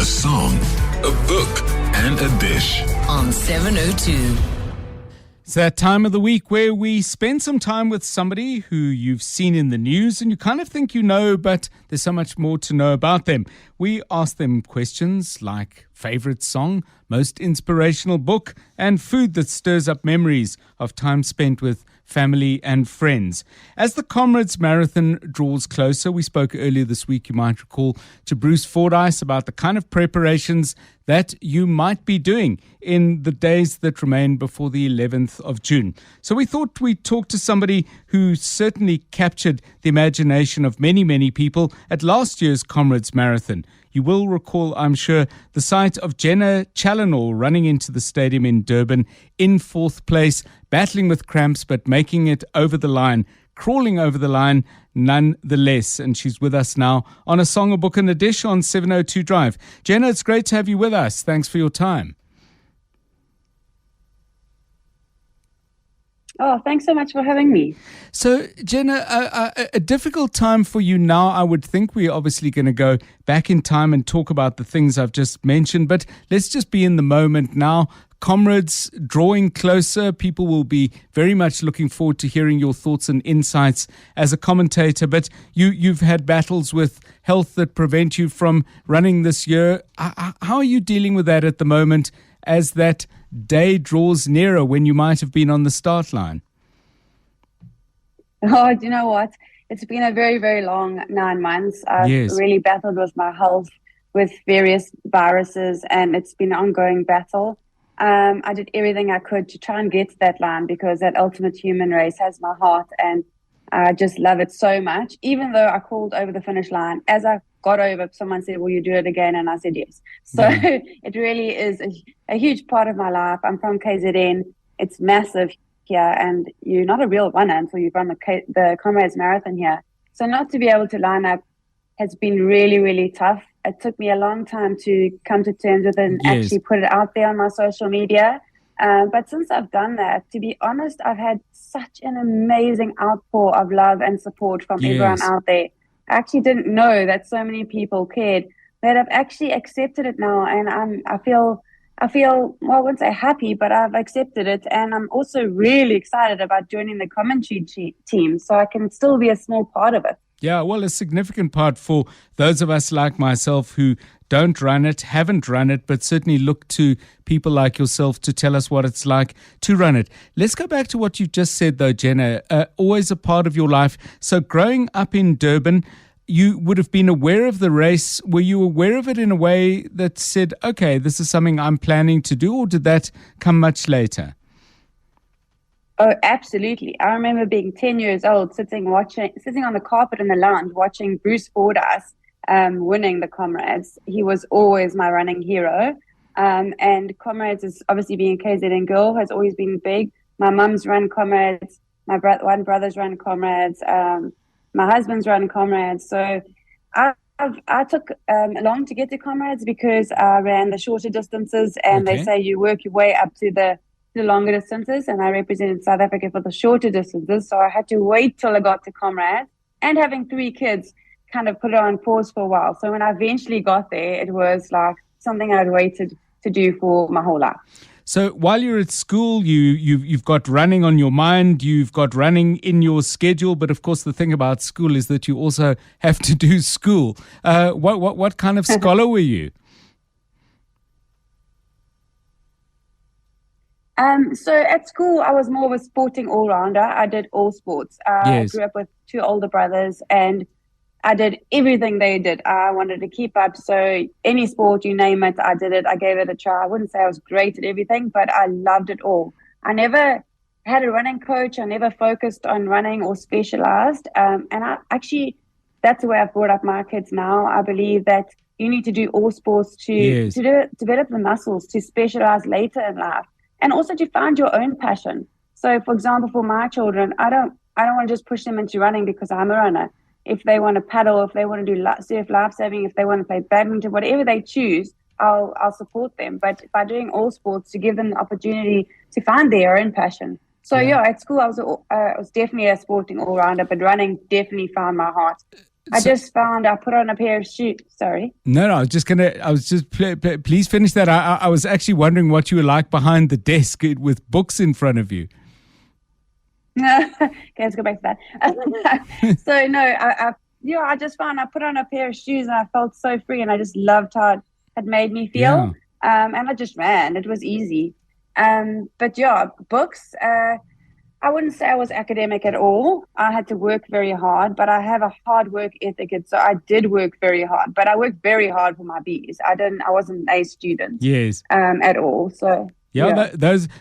a song, a book, and a dish. On 702. It's that time of the week where we spend some time with somebody who you've seen in the news and you kind of think you know, but there's so much more to know about them. We ask them questions like favorite song, most inspirational book, and food that stirs up memories of time spent with family and friends. As the Comrades Marathon draws closer, we spoke earlier this week, you might recall, to Bruce Fordyce about the kind of preparations that you might be doing in the days that remain before the 11th of June. So we thought we'd talk to somebody who certainly captured the imagination of many, many people at last year's Comrades Marathon. You will recall, I'm sure, the sight of Jenna Challenor running into the stadium in Durban in fourth place, battling with cramps but making it over the line, crawling over the line nonetheless. And she's with us now on A Song, a Book and a Dish on 702 Drive. Jenna, it's great to have you with us. Thanks for your time. Oh, thanks so much for having me. So, Jenna, a difficult time for you now, I would think. We're obviously going to go back in time and talk about the things I've just mentioned, but let's just be in the moment now. Comrades drawing closer. People will be very much looking forward to hearing your thoughts and insights as a commentator, but you've had battles with health that prevent you from running this year. How are you dealing with that at the moment as that day draws nearer when you might have been on the start line? Oh, do you know what? It's been a very, very long 9 months. I've really battled with my health, with various viruses, and it's been an ongoing battle. I did everything I could to try and get to that line because that ultimate human race has my heart, and I just love it so much. Even though I crawled over the finish line, as I got over, someone said, will you do it again? And I said yes. So it really is a huge part of my life. I'm from KZN. It's massive here, and you're not a real runner until you've run the Comrades Marathon here. So not to be able to line up has been really, really tough. It took me a long time to come to terms with it and actually put it out there on my social media. But since I've done that, to be honest, I've had such an amazing outpour of love and support from everyone out there. I actually didn't know that so many people cared, that I've actually accepted it now, and I feel well, I wouldn't say happy, but I've accepted it, and I'm also really excited about joining the commentary team, so I can still be a small part of it. Yeah, well, a significant part for those of us like myself who don't run it, haven't run it, but certainly look to people like yourself to tell us what it's like to run it. Let's go back to what you just said, though, Jenna. Always a part of your life. So growing up in Durban, you would have been aware of the race. Were you aware of it in a way that said, okay, this is something I'm planning to do, or did that come much later? Oh, absolutely. I remember being 10 years old, sitting on the carpet in the lounge, watching Bruce Fordyce winning the Comrades. He was always my running hero. And Comrades, is obviously being a KZN girl, has always been big. My mum's run Comrades. My one brother's run Comrades. My husband's run Comrades. So I took long to get to Comrades because I ran the shorter distances, and they say you work your way up to the longer distances, and I represented South Africa for the shorter distances, so I had to wait till I got to Comrades, and having 3 kids kind of put it on pause for a while. So when I eventually got there, it was like something I'd waited to do for my whole life. So while you're at school, you've got running on your mind, you've got running in your schedule, but of course the thing about school is that you also have to do school. What kind of scholar were you? So at school, I was more of a sporting all-rounder. I did all sports. I grew up with 2 older brothers, and I did everything they did. I wanted to keep up. So any sport, you name it, I did it. I gave it a try. I wouldn't say I was great at everything, but I loved it all. I never had a running coach. I never focused on running or specialized. And I actually, that's the way I've brought up my kids now. I believe that you need to do all sports to develop the muscles, to specialize later in life, and also to find your own passion. So, for example, for my children, I don't want to just push them into running because I'm a runner. If they want to paddle, if they want to do surf lifesaving, if they want to play badminton, whatever they choose, I'll support them. But by doing all sports, to give them the opportunity to find their own passion. So at school I was definitely a sporting all-rounder, but running definitely found my heart. I just found I put on a pair of shoes. Sorry. No, please finish that. I was actually wondering what you were like behind the desk with books in front of you. Okay, let's go back to that. So no, I just found I put on a pair of shoes and I felt so free, and I just loved how it had made me feel. And I just ran. It was easy. But yeah, books. I wouldn't say I was academic at all. I had to work very hard, but I have a hard work ethic. So I did work very hard, but I worked very hard for my B's. I wasn't an A student. Yes. At all. So. Yeah,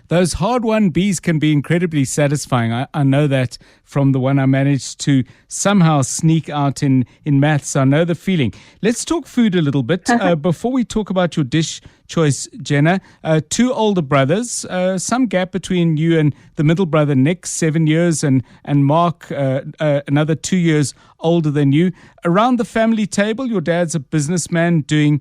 those hard-won Bs can be incredibly satisfying. I know that from the one I managed to somehow sneak out in maths. I know the feeling. Let's talk food a little bit. Before we talk about your dish choice, Jenna, 2 older brothers, some gap between you and the middle brother, Nick, 7 years, and Mark, another 2 years older than you. Around the family table, your dad's a businessman doing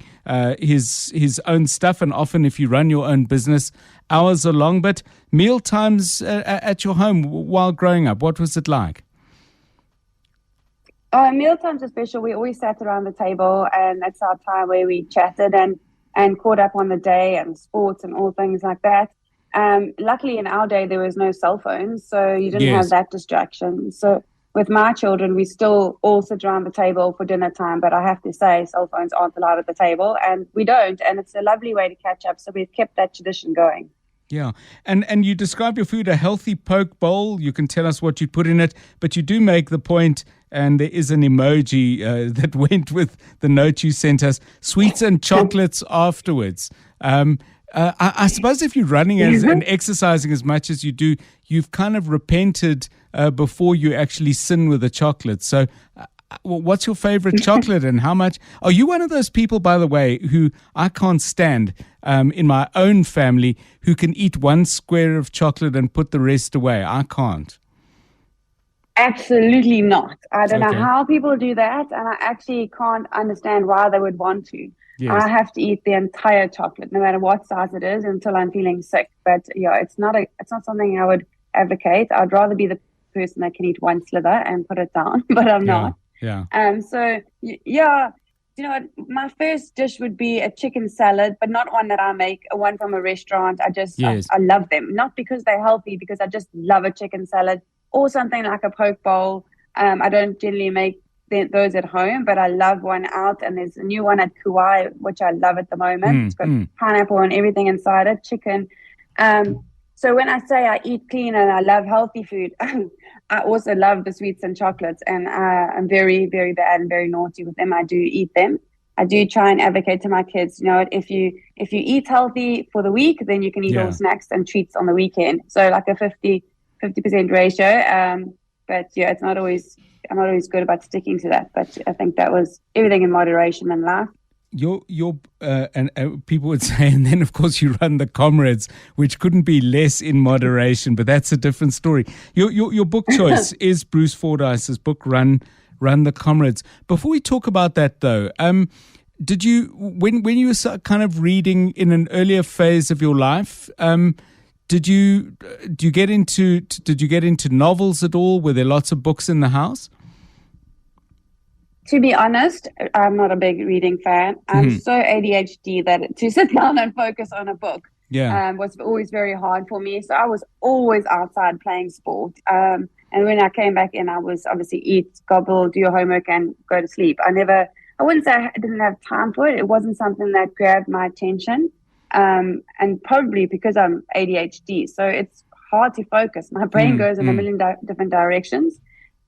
his own stuff, and often if you run your own business, hours are long. But meal times at your home while growing up, what was it like? Meal times are special. We always sat around the table, and that's our time where we chatted and caught up on the day and sports and all things like that. Luckily, in our day, there was no cell phones, so you didn't have that distraction. So with my children, we still all sit around the table for dinner time, but I have to say cell phones aren't allowed at the table, and we don't, and it's a lovely way to catch up, so we've kept that tradition going. Yeah, and you describe your food a healthy poke bowl. You can tell us what you put in it, but you do make the point, and there is an emoji that went with the note you sent us, sweets and chocolates afterwards. I suppose if you're running and exercising as much as you do, you've kind of repented before you actually sin with the chocolate. So what's your favorite chocolate and how much? Are you one of those people, by the way, who I can't stand in my own family, who can eat one square of chocolate and put the rest away? I can't. Absolutely not. I don't know how people do that, and I actually can't understand why they would want to. Yes. I have to eat the entire chocolate, no matter what size it is, until I'm feeling sick. But yeah, it's not something I would advocate. I'd rather be the person that can eat one sliver and put it down, but I'm not. Yeah. So yeah, you know, my first dish would be a chicken salad, but not one that I make, one from a restaurant. I love them, not because they're healthy, because I just love a chicken salad, or something like a poke bowl. I don't generally make those at home, but I love one out, and there's a new one at Kauai, which I love at the moment. It's got pineapple and everything inside it, chicken. So when I say I eat clean and I love healthy food, I also love the sweets and chocolates, and I'm very, very bad and very naughty with them. I do eat them. I do try and advocate to my kids, you know, if you eat healthy for the week, then you can eat all snacks and treats on the weekend. So like a 50% ratio. But yeah, I'm not always good about sticking to that. But I think that was everything in moderation in life. And people would say, and then of course you run the Comrades, which couldn't be less in moderation, but that's a different story. Your book choice is Bruce Fordyce's book, Run the Comrades. Before we talk about that though, did you, when you were kind of reading in an earlier phase of your life, did you get into novels at all? Were there lots of books in the house? To be honest, I'm not a big reading fan. I'm so ADHD that to sit down and focus on a book was always very hard for me. So I was always outside playing sport. And when I came back in, I was obviously eat, gobble, do your homework and go to sleep. I wouldn't say I didn't have time for it. It wasn't something that grabbed my attention. And probably because I'm ADHD. So it's hard to focus. My brain goes in a million different directions.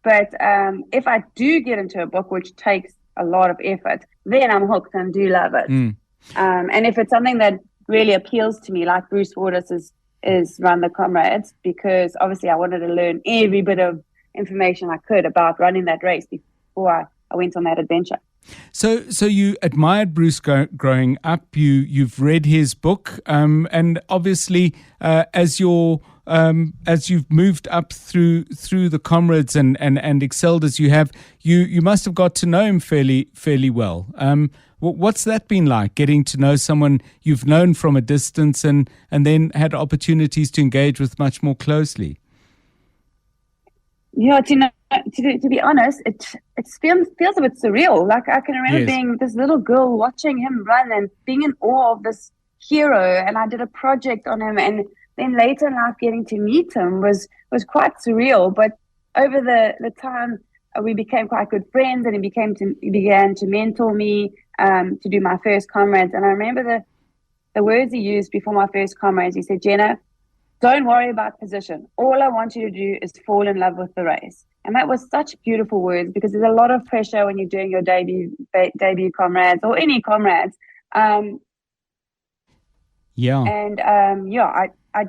But if I do get into a book, which takes a lot of effort, then I'm hooked and do love it. And if it's something that really appeals to me, like Bruce Fordyce is Run the Comrades, because obviously I wanted to learn every bit of information I could about running that race before I went on that adventure. So you admired Bruce growing up. You've read his book, and obviously as you've moved up through the Comrades and excelled as you have, you must have got to know him fairly well. What's that been like, getting to know someone you've known from a distance and then had opportunities to engage with much more closely? Yeah, to know to be honest, it feels a bit surreal. Like I can remember being this little girl watching him run and being in awe of this hero. And I did a project on him, and then later in life getting to meet him was quite surreal. But over the time, we became quite good friends, and he began to mentor me to do my first Comrades. And I remember the words he used before my first Comrades. He said, "Jenna, don't worry about position. All I want you to do is fall in love with the race." And that was such beautiful words, because there's a lot of pressure when you're doing your debut Comrades or any Comrades. I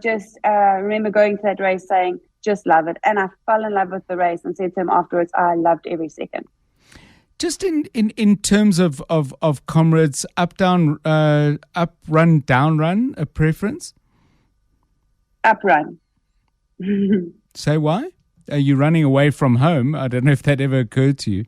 just remember going to that race saying, just love it. And I fell in love with the race and said to him afterwards, I loved every second. Just in terms of Comrades, up, run, down, run, a preference? Up, run. Say why? Are you running away from home? I don't know if that ever occurred to you.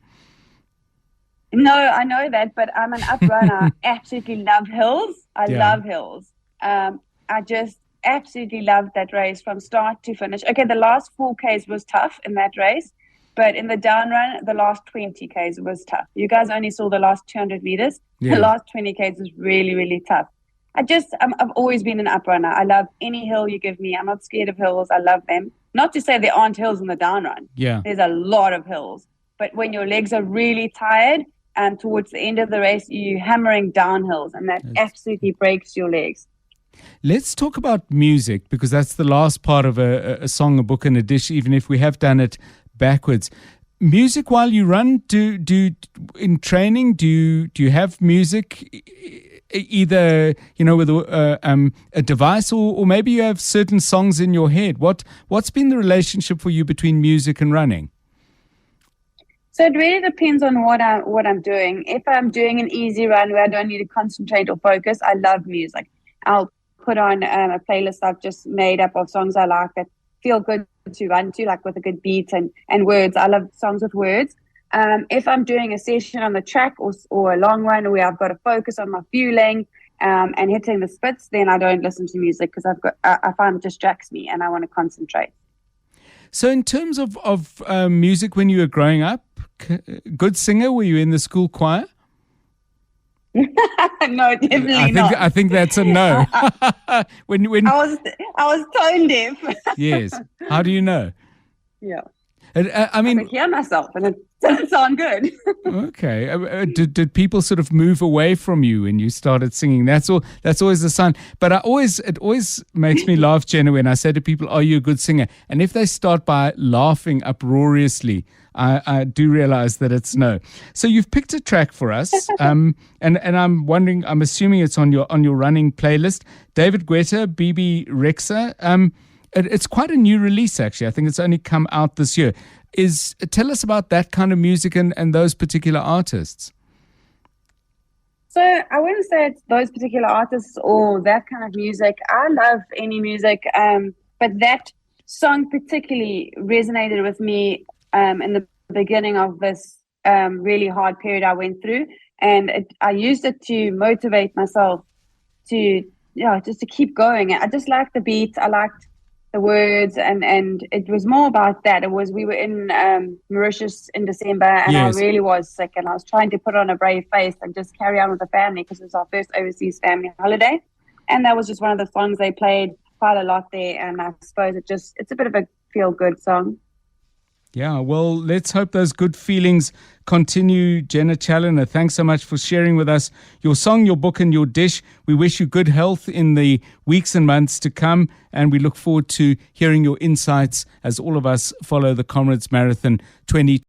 No, I know that, but I'm an up runner. I absolutely love hills. I love hills. I just absolutely loved that race from start to finish. Okay, the last 4Ks was tough in that race, but in the down run, the last 20Ks was tough. You guys only saw the last 200 meters. Yeah. The last 20Ks was really, really tough. I've always been an up runner. I love any hill you give me. I'm not scared of hills. I love them. Not to say there aren't hills in the down run. Yeah. There's a lot of hills. But when your legs are really tired, and towards the end of the race, you're hammering down hills, and that absolutely breaks your legs. Let's talk about music, because that's the last part of a song, a book, and a dish, even if we have done it backwards. Music while you run, in training, do you have music either, with a device, or maybe you have certain songs in your head? What's been the relationship for you between music and running? So it really depends on what I'm doing. If I'm doing an easy run where I don't need to concentrate or focus, I love music. I'll put on a playlist I've just made up of songs I like that feel good to run to, like with a good beat and words. I love songs with words. If I'm doing a session on the track or a long run where I've got to focus on my fueling and hitting the spits, then I don't listen to music, because I find it distracts me and I want to concentrate. So in terms of music, when you were growing up, good singer? Were you in the school choir? No, definitely not. I think that's a no. when I was tone deaf. Yes. How do you know? Yeah. I mean, I could hear myself, and it doesn't sound good. Okay. Did people sort of move away from you when you started singing? That's always the sign. But it always makes me laugh, Jenna, when I say to people, "Are you a good singer?" And if they start by laughing uproariously, I do realize that it's no. So you've picked a track for us, and I'm wondering, I'm assuming it's on your running playlist. David Guetta, Bebe, Rexha. It's quite a new release, actually. I think it's only come out this year. Tell us about that kind of music and those particular artists. So I wouldn't say it's those particular artists or that kind of music. I love any music, but that song particularly resonated with me in the beginning of this really hard period I went through. And I used it to motivate myself just to keep going. I just liked the beat. I liked the words, and it was more about that. We were in Mauritius in December, and yes. I really was sick, and I was trying to put on a brave face and just carry on with the family, because it was our first overseas family holiday, and that was just one of the songs they played quite a lot there. And I suppose it's a bit of a feel good song. Yeah, well, let's hope those good feelings continue. Jenna Challenor, thanks so much for sharing with us your song, your book, and your dish. We wish you good health in the weeks and months to come, and we look forward to hearing your insights as all of us follow the Comrades Marathon 2020.